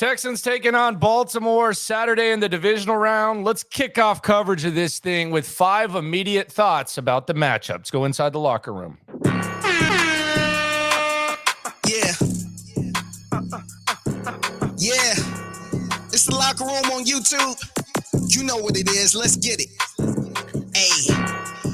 Texans taking on Baltimore Saturday in the divisional round. Let's kick off coverage of this thing with 5 immediate thoughts about the matchup. Let's go inside the locker room. Yeah. It's the locker room on YouTube. You know what it is. Let's get it. Hey,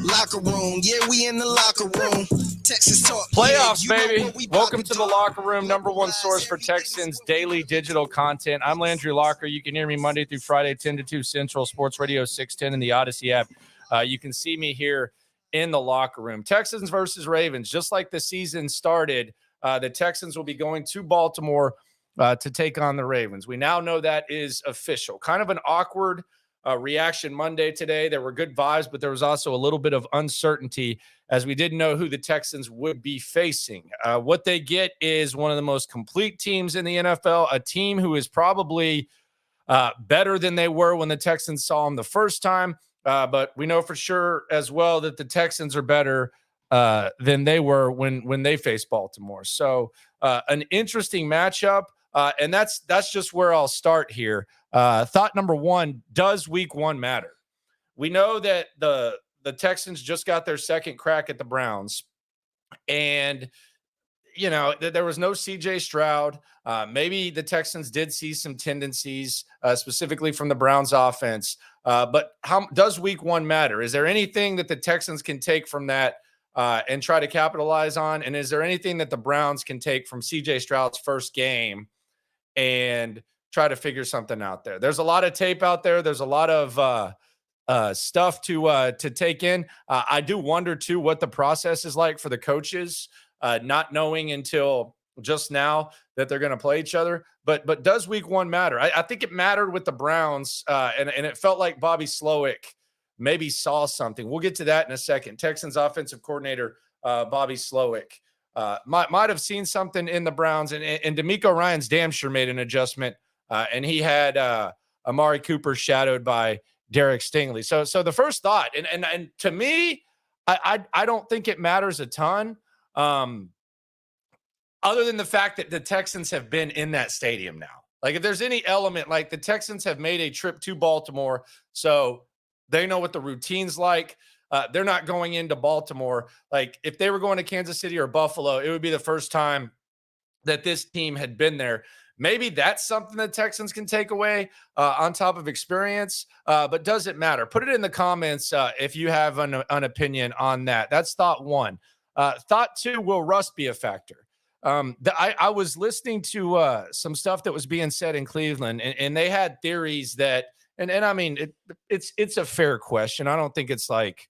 locker room. Yeah, we in the locker room. Texas talk. Playoffs, yeah, baby. Welcome to the locker room, number one source for Texans daily digital content. I'm Landry Locker. You can hear me Monday through Friday, 10 to 2 Central, Sports Radio 610 in the Odyssey app. You can see me here in the locker room. Texans versus Ravens. Just like the season started, the Texans will be going to Baltimore to take on the Ravens. We now know that is official. Kind of an awkward reaction Monday today. There were good vibes, but there was also a little bit of uncertainty as we didn't know who the Texans would be facing. What they get is one of the most complete teams in the NFL, a team who is probably better than they were when the Texans saw them the first time. But we know for sure as well that the Texans are better than they were when they faced Baltimore. So an interesting matchup. And that's just where I'll start here. Thought number one, does week one matter? We know that the Texans just got their second crack at the Browns. And, you know, there was no CJ Stroud. Maybe the Texans did see some tendencies, specifically from the Browns offense. But how does week one matter? Is there anything that the Texans can take from that and try to capitalize on? And is there anything that the Browns can take from CJ Stroud's first game and try to figure something out there? There's a lot of tape out there. There's a lot of stuff to take in. I do wonder too what the process is like for the coaches, not knowing until just now that they're going to play each other. But does week one matter? I think it mattered with the Browns, and it felt like Bobby Slowick maybe saw something. We'll get to that in a second. Texans offensive coordinator Bobby Slowick might have seen something in the Browns, and DeMeco Ryans damn sure made an adjustment, and he had Amari Cooper shadowed by Derek Stingley. So the first thought, and to me, I don't think it matters a ton, other than the fact that the Texans have been in that stadium now. Like if there's any element, like the Texans have made a trip to Baltimore, so they know what the routine's like. They're not going into Baltimore. Like if they were going to Kansas City or Buffalo, it would be the first time that this team had been there. Maybe that's something that Texans can take away on top of experience, but does it matter? Put it in the comments if you have an opinion on that. That's thought one. Thought two, will rust be a factor? I was listening to some stuff that was being said in Cleveland, and they had theories that, and I mean, it's a fair question. I don't think it's like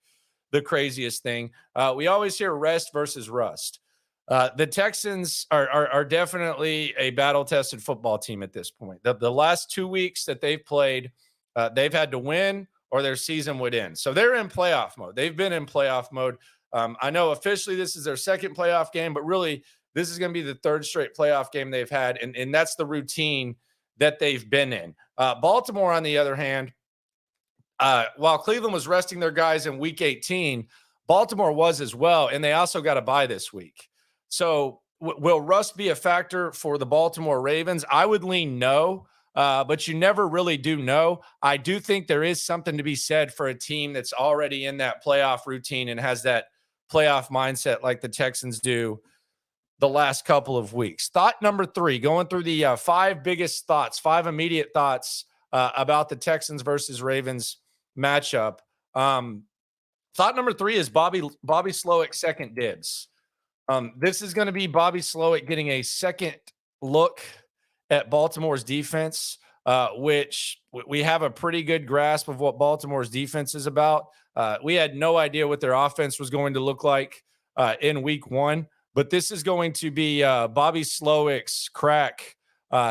the craziest thing. We always hear rest versus rust. The Texans are definitely a battle-tested football team at this point. The last 2 weeks that they've played, they've had to win or their season would end. So they're in playoff mode. They've been in playoff mode. I know officially this is their second playoff game, but really this is going to be the third straight playoff game they've had, and that's the routine that they've been in. Baltimore, on the other hand, while Cleveland was resting their guys in Week 18, Baltimore was as well, and they also got a bye this week. So will rust be a factor for the Baltimore Ravens? I would lean no, but you never really do know. I do think there is something to be said for a team that's already in that playoff routine and has that playoff mindset like the Texans do the last couple of weeks. Thought number three, going through the 5 biggest thoughts, 5 immediate thoughts about the Texans versus Ravens matchup. Thought number 3 is Bobby Slowick second dibs. This is going to be Bobby Slowick getting a second look at Baltimore's defense, which we have a pretty good grasp of what Baltimore's defense is about. We had no idea what their offense was going to look like in week 1, but this is going to be Bobby Slowick's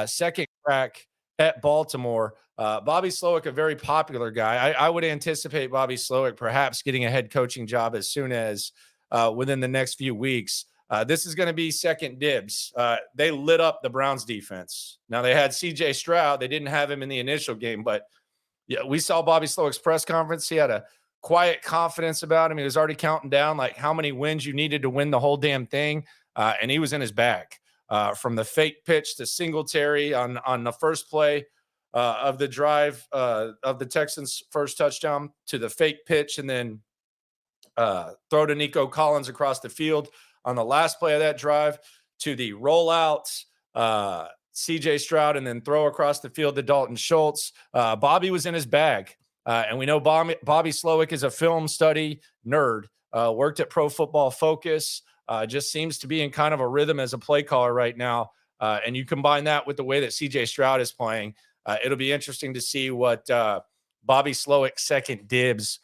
second crack at Baltimore. Bobby Slowick, a very popular guy. I would anticipate Bobby Slowick perhaps getting a head coaching job as soon as within the next few weeks. This is going to be second dibs. They lit up the Browns defense. Now they had CJ Stroud. They didn't have him in the initial game, but yeah, we saw Bobby Slowick's press conference. He had a quiet confidence about him. He was already counting down like how many wins you needed to win the whole damn thing. And he was in his bag. from the fake pitch to Singletary on the first play of the drive of the Texans' first touchdown to the fake pitch, and then throw to Nico Collins across the field on the last play of that drive, to the rollouts, CJ Stroud, and then throw across the field to Dalton Schultz. Bobby was in his bag. And we know Bobby Slowick is a film study nerd, worked at Pro Football Focus, just seems to be in kind of a rhythm as a play caller right now. And you combine that with the way that CJ Stroud is playing, it'll be interesting to see what Bobby Slowick's second dibs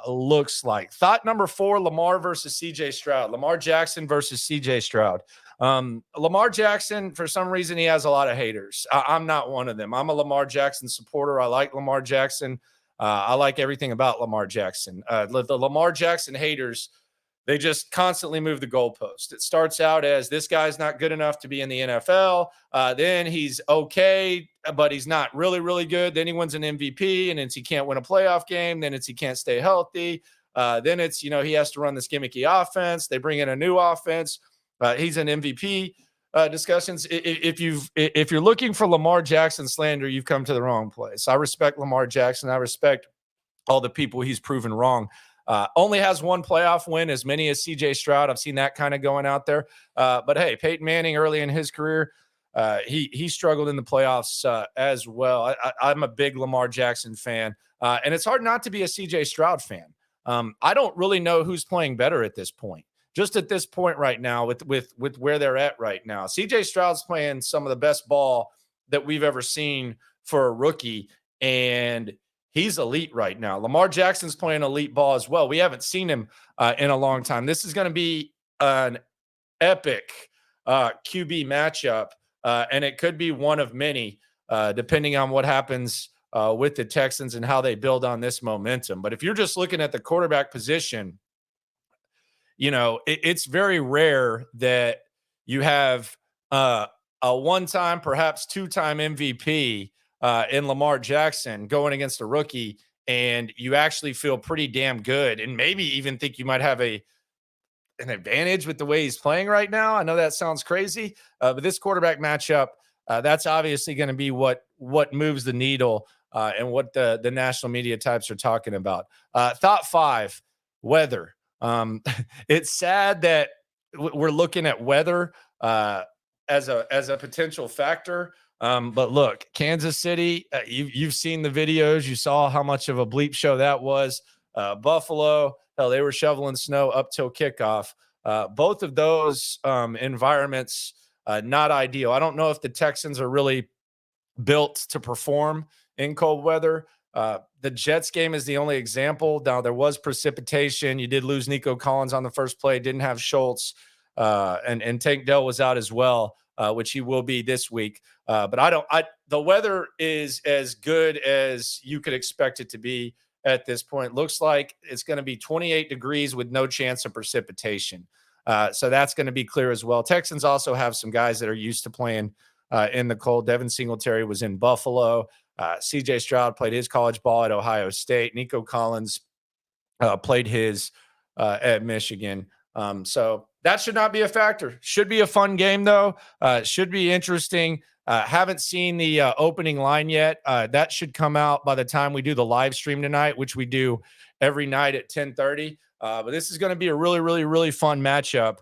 looks like. Thought number 4, Lamar versus CJ Stroud. Lamar Jackson versus CJ Stroud. Lamar Jackson, for some reason, he has a lot of haters. I'm not one of them. I'm a Lamar Jackson supporter. I like Lamar Jackson. I like everything about Lamar Jackson. The Lamar Jackson haters, they just constantly move the goalpost. It starts out as this guy's not good enough to be in the NFL. Then he's okay, but he's not really, really good. Then he wins an MVP, and it's he can't win a playoff game. Then it's he can't stay healthy. Then it's, he has to run this gimmicky offense. They bring in a new offense. He's in MVP discussions. If you're looking for Lamar Jackson slander, you've come to the wrong place. I respect Lamar Jackson. I respect all the people he's proven wrong. Only has one playoff win, as many as CJ Stroud. I've seen that kind of going out there. But hey, Peyton Manning early in his career, he struggled in the playoffs as well. I'm a big Lamar Jackson fan, and it's hard not to be a CJ Stroud fan. I don't really know who's playing better at this point. Just at this point right now, with where they're at right now, CJ Stroud's playing some of the best ball that we've ever seen for a rookie, and he's elite right now. Lamar Jackson's playing elite ball as well. We haven't seen him in a long time. This is going to be an epic QB matchup, and it could be one of many, depending on what happens with the Texans and how they build on this momentum. But if you're just looking at the quarterback position, it's very rare that you have a one-time, perhaps two-time MVP in Lamar Jackson going against a rookie, and you actually feel pretty damn good and maybe even think you might have an advantage with the way he's playing right now. I know that sounds crazy, but this quarterback matchup, that's obviously going to be what moves the needle and what the national media types are talking about. Thought 5, weather. It's sad that we're looking at weather as a potential factor. But look, Kansas City, you've seen the videos. You saw how much of a bleep show that was. Buffalo, hell, they were shoveling snow up till kickoff. Both of those environments, not ideal. I don't know if the Texans are really built to perform in cold weather. The Jets game is the only example. Now, there was precipitation. You did lose Nico Collins on the first play, didn't have Schultz, and Tank Dell was out as well, which he will be this week. But the weather is as good as you could expect it to be at this point. Looks like it's going to be 28 degrees with no chance of precipitation. So that's going to be clear as well. Texans also have some guys that are used to playing in the cold. Devin Singletary was in Buffalo. CJ Stroud played his college ball at Ohio State. Nico Collins played his at Michigan. So that should not be a factor. Should be a fun game, though. Should be interesting. Haven't seen the opening line yet. That should come out by the time we do the live stream tonight, which we do every night at 10:30. But this is going to be a really, really, really fun matchup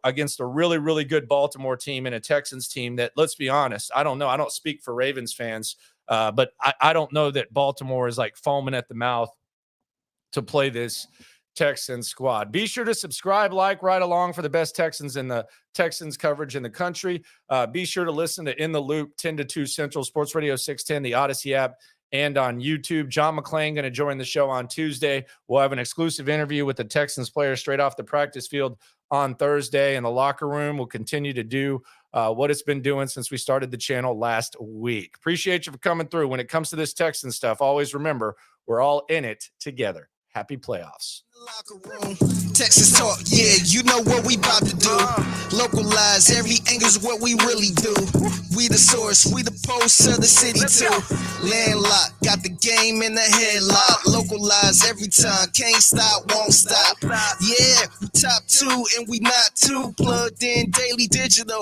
against a really, really good Baltimore team and a Texans team that, let's be honest, I don't know. I don't speak for Ravens fans. But I don't know that Baltimore is like foaming at the mouth to play this Texans squad. Be sure to subscribe, right along for the best Texans in the Texans coverage in the country. Be sure to listen to In the Loop, 10 to 2 Central, Sports Radio 610, the Odyssey app, and on YouTube. John McClain going to join the show on Tuesday. We'll have an exclusive interview with the Texans player straight off the practice field on Thursday. And the locker room will continue to do what it's been doing since we started the channel last week. Appreciate you for coming through. When it comes to this Texan stuff, always remember, we're all in it together. Happy playoffs. Locker room, Texas talk, yeah, you know what we about to do. Localize every angle's what we really do. We the source, we the pulse of the city too. Landlocked, got the game in the headlock. Localize every time, can't stop, won't stop. Yeah, we top 2 and we not too. Plugged in daily digital.